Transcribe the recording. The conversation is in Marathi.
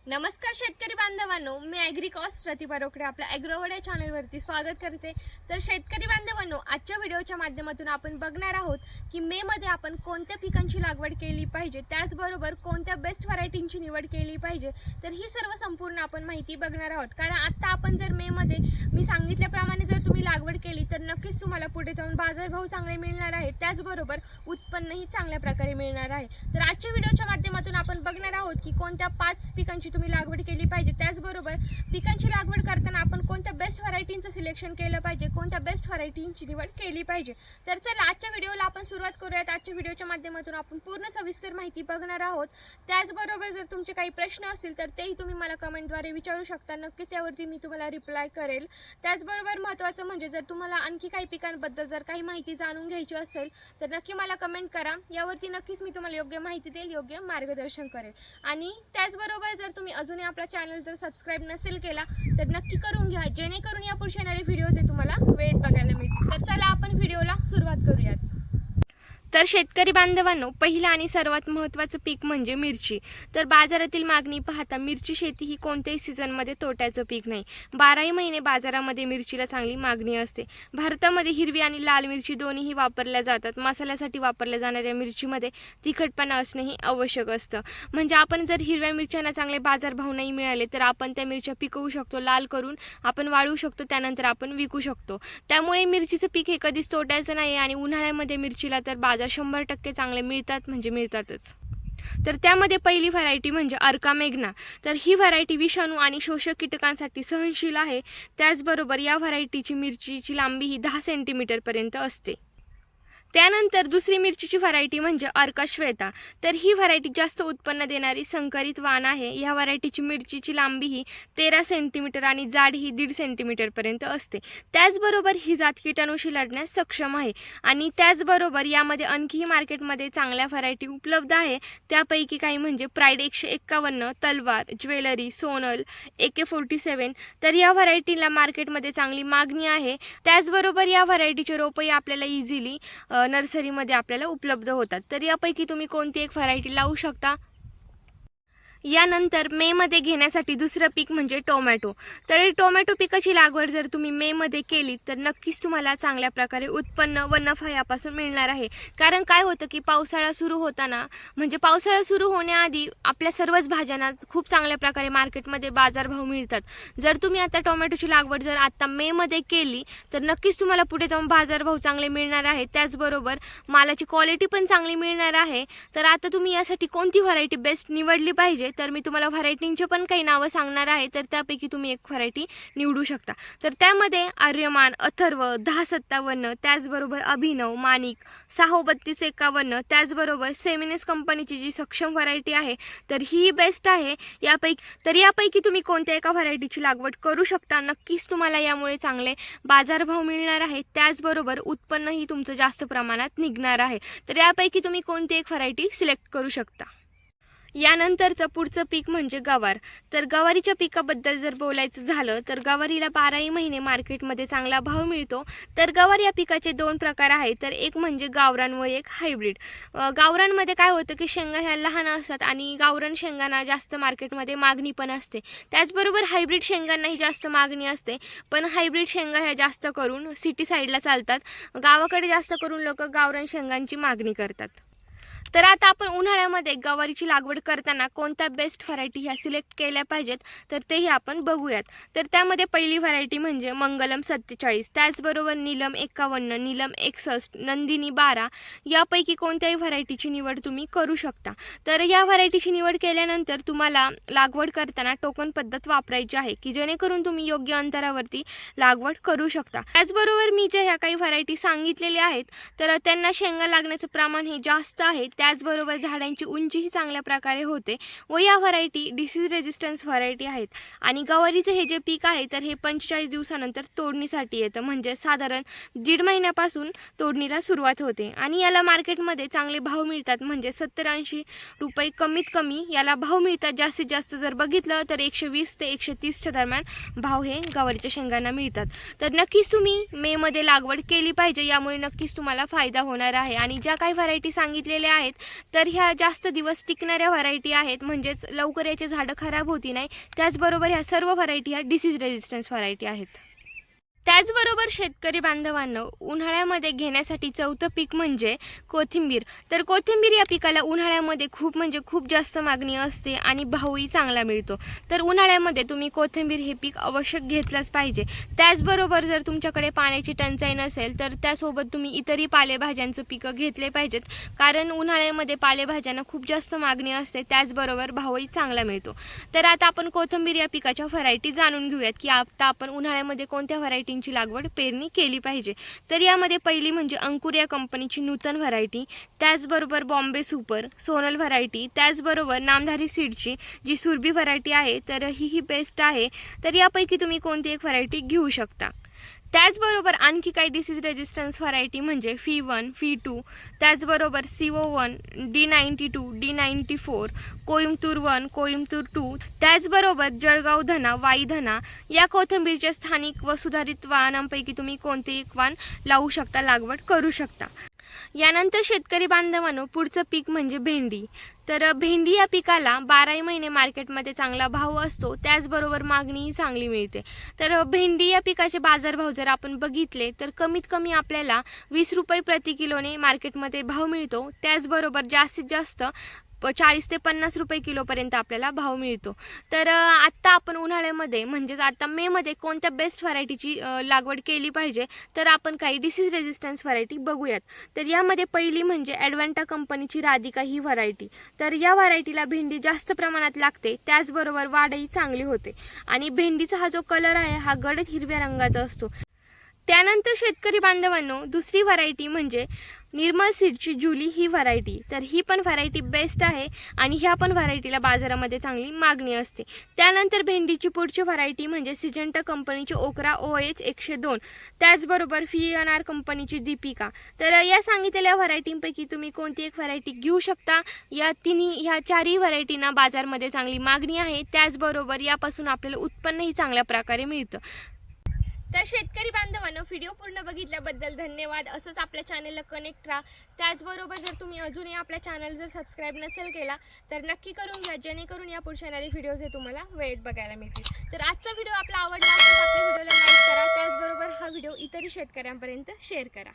नमस्कार शेतकरी बांधवांनो, मी ॲग्रिकॉस प्रतिभा रोकडे आपल्या ॲग्रोवर्ड या चॅनलवरती स्वागत करते। तर शेतकरी बांधवांनो, आजच्या व्हिडिओच्या माध्यमातून आपण बघणार आहोत की मे मध्ये आपण कोणत्या पिकांची लागवड केली पाहिजे, त्याचबरोबर कोणत्या बेस्ट व्हरायटींची निवड केली पाहिजे। तर ही सर्व संपूर्ण आपण माहिती बघणार आहोत। कारण आता आपण जर मे मध्ये मी सांगितल्याप्रमाणे जर तुम्ही लागवड केली तर नक्कीच तुम्हाला पुढे जाऊन बाजारभाव चांगले मिळणार आहेत, त्याचबरोबर उत्पन्नही चांगल्या प्रकारे मिळणार आहे। तर आजच्या व्हिडिओच्या माध्यमातून आपण बघणार आहोत की कोणत्या 5 पिकांची तुम्ही लागवड केली पाहिजे, त्याचबरोबर पिकांची लागवड करताना आपण कोणत्या बेस्ट व्हरायटींचं सिलेक्शन केलं पाहिजे, कोणत्या बेस्ट व्हरायटींची निवड केली पाहिजे। तर चला आजच्या व्हिडिओला आपण सुरुवात करूयात। आजच्या व्हिडिओच्या माध्यमातून आपण पूर्ण सविस्तर माहिती बघणार आहोत। त्याचबरोबर जर तुमचे काही प्रश्न असतील तर तेही तुम्ही मला कमेंटद्वारे विचारू शकता, नक्कीच यावरती मी तुम्हाला रिप्लाय करेल। त्याचबरोबर महत्त्वाचं म्हणजे जर तुम्हाला आणखी काही पिकांबद्दल जर काही माहिती जाणून घ्यायची असेल तर नक्की मला कमेंट करा, यावरती नक्कीच मी तुम्हाला योग्य माहिती देईल, योग्य मार्गदर्शन करेल। आणि त्याचबरोबर जर तुम्ही अजूनही आपला चॅनल जर सबस्क्राइब नसेल केला तर नक्की करून घ्या, जेणेकरून या पुढचे येणारे व्हिडिओज तुम्हाला वेळेत बघायला मिळतील। तर चला आपण व्हिडिओला सुरुवात करूयात। तर शेतकरी बांधवांनो, पहिलं आणि सर्वात महत्त्वाचं पीक म्हणजे मिरची। तर बाजारातील मागणी पाहता मिरची शेती ही कोणत्याही सीझनमध्ये तोट्याचं पीक नाही। 12ही महिने बाजारामध्ये मिरचीला चांगली मागणी असते। भारतामध्ये हिरवी आणि लाल मिरची दोन्हीही वापरल्या जातात। मसाल्यासाठी वापरल्या जाणाऱ्या मिरचीमध्ये तिखटपणा असणेही आवश्यक असतं। म्हणजे आपण जर हिरव्या मिरच्यांना चांगले बाजारभाव नाही मिळाले तर आपण त्या मिरच्या पिकवू शकतो, लाल करून आपण वाळू शकतो, त्यानंतर आपण विकू शकतो। त्यामुळे मिरचीचं पीक हे कधीच तोट्याचं नाही। आणि उन्हाळ्यामध्ये मिरचीला तर बाजार 100% चांगले मिळतात, म्हणजे मिळतातच। तर त्यामध्ये पहिली व्हरायटी म्हणजे अर्का मेघना। तर ही व्हरायटी विषाणू आणि शोषक कीटकांसाठी सहनशील आहे। त्याचबरोबर या व्हरायटीची मिरचीची लांबी ही 10 सेंटीमीटर पर्यंत असते। त्यानंतर दुसरी मिरचीची व्हरायटी म्हणजे अर्का श्वेता। तर ही व्हरायटी जास्त उत्पन्न देणारी संकरित वाण आहे। या व्हरायटीची मिरचीची लांबी ही 13 सेंटीमीटर आणि जाड ही 1.5 सेंटीमीटर पर्यंत असते। त्याचबरोबर ही जात कीटाणूशी लढण्यास सक्षम आहे। आणि त्याचबरोबर यामध्ये आणखीही मार्केटमध्ये चांगल्या व्हरायटी उपलब्ध आहे। त्यापैकी काही म्हणजे प्राईड 151, तलवार, ज्वेलरी, सोनल, AK47। तर या व्हरायटीला मार्केटमध्ये चांगली मागणी आहे। त्याचबरोबर या व्हरायटीचे रोपही आपल्याला इझिली नर्सरीमध्ये आपल्याला उपलब्ध होतात। तर यापैकी तुम्ही कोणती एक व्हरायटी लावू शकता। यानंतर मे मध्ये घेण्यासाठी दुसरं पीक म्हणजे टोमॅटो। तर टोमॅटो पिकाची लागवड जर तुम्ही मे मध्ये केली तर नक्कीच तुम्हाला चांगल्या प्रकारे उत्पन्न व नफा यापासून मिळणार आहे। कारण काय होतं की पावसाळा सुरू होताना, म्हणजे पावसाळा सुरू होण्याआधी आपल्या सर्वच भाज्यांना खूप चांगल्या प्रकारे मार्केटमध्ये बाजारभाव मिळतात। जर तुम्ही आता टोमॅटोची लागवड जर आता मे मध्ये केली तर नक्कीच तुम्हाला पुढे जाऊन बाजारभाव चांगले मिळणार आहे। त्याचबरोबर मालाची क्वालिटी पण चांगली मिळणार आहे। तर आता तुम्ही यासाठी कोणती व्हरायटी बेस्ट निवडली पाहिजे तर मी तुम्हाला व्हरायटींचे पण काही नावं सांगणार आहे। तर त्यापैकी तुम्ही एक व्हरायटी निवडू शकता। तर त्यामध्ये आर्यमान, अथर्व, 1057, त्याचबरोबर अभिनव, माणिक, 63251, त्याचबरोबर सेमिनेस कंपनीची जी सक्षम व्हरायटी आहे तर ही बेस्ट आहे। यापैकी तुम्ही कोणत्या एका व्हरायटीची लागवड करू शकता। नक्कीच तुम्हाला यामुळे चांगले बाजारभाव मिळणार आहे, त्याचबरोबर उत्पन्नही तुमचं जास्त प्रमाणात निघणार आहे। तर यापैकी तुम्ही कोणती एक व्हरायटी सिलेक्ट करू शकता। यानंतरचं पुढचं पीक म्हणजे गवार। तर गवारीच्या पिकाबद्दल जर बोलायचं झालं तर गवारीला 12ही महिने मार्केटमध्ये चांगला भाव मिळतो। तर गवार या पिकाचे 2 प्रकार आहेत। तर एक म्हणजे गावरान व एक हायब्रिड। गावरानमध्ये काय होतं की शेंगा ह्या लहान असतात आणि गावरान शेंगांना जास्त मार्केटमध्ये मागणी पण असते। त्याचबरोबर हायब्रिड शेंगांनाही जास्त मागणी असते, पण हायब्रिड शेंगा ह्या जास्त करून सिटी साईडला चालतात। गावाकडे जास्त करून लोक गावरान शेंगांची मागणी करतात। तर आता आपण उन्हाळ्यामध्ये गवारीची लागवड करताना कोणत्या बेस्ट व्हरायटी ह्या सिलेक्ट केल्या पाहिजेत तर तेही आपण बघूयात। तर त्यामध्ये पहिली व्हरायटी म्हणजे मंगलम 47, त्याचबरोबर नीलम 51, नीलम 61, नंदिनी 12 यापैकी कोणत्याही व्हरायटीची निवड तुम्ही करू शकता। तर या व्हरायटीची निवड केल्यानंतर तुम्हाला लागवड करताना टोकन पद्धत वापरायची आहे की जेणेकरून तुम्ही योग्य अंतरावरती लागवड करू शकता। त्याचबरोबर मी ज्या ह्या काही व्हरायटी सांगितलेल्या आहेत तर त्यांना शेंगा लागण्याचं प्रमाण हे जास्त आहे। त्याचबरोबर झाडांची उंचीही चांगल्या प्रकारे होते व या व्हरायटी डिसीज रेजिस्टन्स व्हरायटी आहेत। आणि गवारीचे हे जे पीक आहे तर हे 45 दिवसानंतर तोडणीसाठी येतं, म्हणजे साधारण 1.5 महिन्यापासून तोडणीला सुरुवात होते। आणि याला मार्केटमध्ये चांगले भाव मिळतात, म्हणजे 70-80 रुपये कमीत कमी याला भाव मिळतात। जास्तीत जास्त जर बघितलं तर 120 ते 130च्या दरम्यान भाव हे गवारीच्या शेंगांना मिळतात। तर नक्कीच तुम्ही मे मध्ये लागवड केली पाहिजे, यामुळे नक्कीच तुम्हाला फायदा होणार आहे। आणि ज्या काही व्हरायटी सांगितलेल्या आहेत तर ह्या जास्त दिवस टिकणाऱ्या व्हरायटी आहेत, म्हणजेच लवकर याचे झाडं खराब होती नाही. त्याचबरोबर ह्या सर्व व्हरायटी ह्या डिसीज रेजिस्टन्स व्हरायटी आहेत. त्याचबरोबर शेतकरी बांधवांनो, उन्हाळ्यामध्ये घेण्यासाठी चौथं पीक म्हणजे कोथिंबीर. तर कोथिंबीर या पिकाला उन्हाळ्यामध्ये खूप जास्त मागणी असते आणि भावही चांगला मिळतो. तर उन्हाळ्यामध्ये तुम्ही कोथिंबीर हे पीक अवश्य घेतलंच पाहिजे. त्याचबरोबर जर तुमच्याकडे पाण्याची टंचाई नसेल तर त्यासोबत तुम्ही इतरही पालेभाज्यांचं पिकं घेतले पाहिजेत, कारण उन्हाळ्यामध्ये पालेभाज्यांना खूप जास्त मागणी असते, त्याचबरोबर भावही चांगला मिळतो. तर आता आपण कोथिंबीर या पिकाच्या व्हरायटी जाणून घेऊयात की आता आपण उन्हाळ्यामध्ये कोणत्या व्हरायटी लागवड पेरणी केली पाहिजे. तर यामध्ये पहिली म्हणजे अंकुर या कंपनीची नूतन व्हरायटी, त्याचबरोबर बॉम्बे सुपर, सोनल व्हरायटी, त्याचबरोबर नामधारी सीडची जी सुरभी व्हरायटी आहे तर ही बेस्ट आहे. तर यापैकी तुम्ही कोणती एक व्हरायटी घेऊ शकता. त्याचबरोबर आणखी काही डिसीज रेजिस्टन्स व्हरायटी म्हणजे फी1, फी2, त्याचबरोबर CO1, D92, D94, Coimbatore 1, Coimbatore 2, त्याचबरोबर जळगाव धना, वाई धना या कोथिंबीरच्या स्थानिक व सुधारित वाणांपैकी तुम्ही कोणते एक वाण लावू शकता, लागवड करू शकता. यानंतर शेतकरी बांधवांनो, पुढचं पीक म्हणजे भेंडी. तर भेंडी या पिकाला 12 महिने मार्केटमध्ये चांगला भाव असतो, त्याचबरोबर मागणीही चांगली मिळते. तर भेंडी या पिकाचे बाजारभाव जर आपण बघितले तर कमीत कमी आपल्याला 20 रुपये प्रति किलोने मार्केटमध्ये भाव मिळतो. त्याचबरोबर जास्तीत जास्त 40 ते 50 रुपये किलोपर्यंत आपल्याला भाव मिळतो. तर आत्ता आपण उन्हाळ्यामध्ये म्हणजेच आता मेमध्ये कोणत्या बेस्ट व्हरायटीची लागवड केली पाहिजे, तर आपण काही डिसीज रेजिस्टन्स व्हरायटी बघूयात. तर यामध्ये पहिली म्हणजे ॲडव्हान्टा कंपनीची राधिका ही व्हरायटी. तर या व्हरायटीला भेंडी जास्त प्रमाणात लागते, त्याचबरोबर वाढही चांगली होते आणि भेंडीचा हा जो कलर आहे हा गडद हिरव्या रंगाचा असतो. त्यानंतर शेतकरी बांधवांनो, दुसरी व्हरायटी म्हणजे निर्मल सीडची जुली ही व्हरायटी. तर ही पण व्हरायटी बेस्ट आहे आणि ह्या पण व्हरायटीला बाजारामध्ये चांगली मागणी असते. त्यानंतर भेंडीची पुढची व्हरायटी म्हणजे सिजंटा कंपनीची ओकरा OH 102, त्याचबरोबर FNR कंपनीची दीपिका. तर या सांगितलेल्या व्हरायटींपैकी तुम्ही कोणती एक व्हरायटी घेऊ शकता. ह्या चारही व्हरायटींना बाजारमध्ये चांगली मागणी आहे, त्याचबरोबर यापासून आपल्याला उत्पन्नही चांगल्या प्रकारे मिळतं. तर शेतकरी बांधवांनो, व्हिडिओ पूर्ण बघितल्याबद्दल धन्यवाद. असंच आपल्या चॅनलला कनेक्ट राहा. त्याचबरोबर जर तुम्ही अजूनही आपल्या चॅनल जर सबस्क्राईब नसेल केला तर नक्की करून घ्या, जेणेकरून या पुढच्या येणारे व्हिडिओज हे तुम्हाला वेळेत बघायला मिळतील. तर आजचा व्हिडिओ आपला आवडला असेल तर आपल्या व्हिडिओला लाईक करा, त्याचबरोबर हा व्हिडिओ इतरही शेतकऱ्यांपर्यंत शेअर करा.